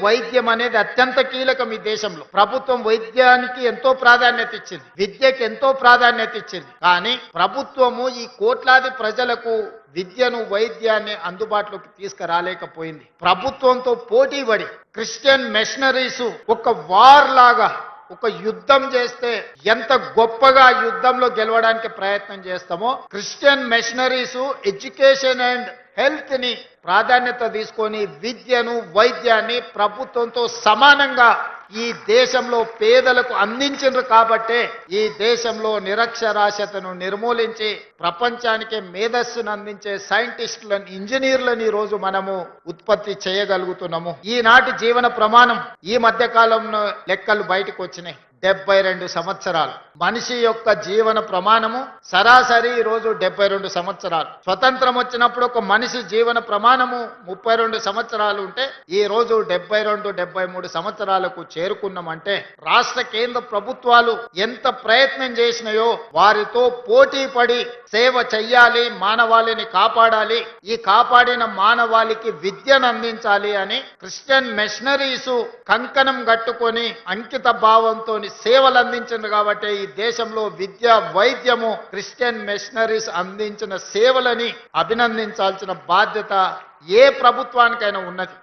వైద్యం అనేది అత్యంత కీలకం ఈ దేశంలో. ప్రభుత్వం వైద్యానికి ఎంతో ప్రాధాన్యత ఇచ్చింది, విద్యకి ఎంతో ప్రాధాన్యత ఇచ్చింది. కానీ ప్రభుత్వము ఈ కోట్లాది ప్రజలకు విద్యను వైద్యాన్ని అందుబాటులోకి తీసుకురాలేకపోయింది. ప్రభుత్వంతో పోటీ పడి క్రిస్టియన్ మిషనరీస్ ఒక వార్ లాగా ఒక యుద్ధం చేస్తే ఎంత గొప్పగా యుద్ధంలో గెలవడానికి ప్రయత్నం చేస్తామో, Christian machineries education and health ని ప్రాధాన్యత తీసుకొని విద్యను వైద్యాన్ని ప్రభుత్వంతో సమానంగా ఈ దేశంలో పేదలకు అందించారు. కాబట్టే ఈ దేశంలో నిరక్షరాస్యతను నిర్మూలించి ప్రపంచానికి మేధస్సును అందించే సైంటిస్టులను, ఇంజనీర్లను ఈ రోజు మనము ఉత్పత్తి చేయగలుగుతున్నాము. ఈనాటి జీవన ప్రమాణం ఈ మధ్య కాలంలో లెక్కలు బయటకు వచ్చినాయి. 72 సంవత్సరాలు మనిషి యొక్క జీవన ప్రమాణము సరాసరి ఈ రోజు 72 సంవత్సరాలు. స్వతంత్రం వచ్చినప్పుడు ఒక మనిషి జీవన ప్రమాణము 32 సంవత్సరాలు ఉంటే ఈ రోజు 72, 73 సంవత్సరాలకు చేరుకున్నామంటే రాష్ట్ర కేంద్ర ప్రభుత్వాలు ఎంత ప్రయత్నం చేసినాయో వారితో పోటీ పడి సేవ చెయ్యాలి, మానవాళిని కాపాడాలి, ఈ కాపాడిన మానవాళికి విద్యను అందించాలి అని క్రిస్టియన్ మిషనరీస్ కంకణం కట్టుకొని అంకిత భావంతో సేవలు అందించింది. కాబట్టి ఈ దేశంలో విద్య వైద్యము క్రిస్టియన్ మిషనరీస్ అందించిన సేవలని అభినందించాల్సిన బాధ్యత ఏ ప్రభుత్వానికైనా ఉన్నది.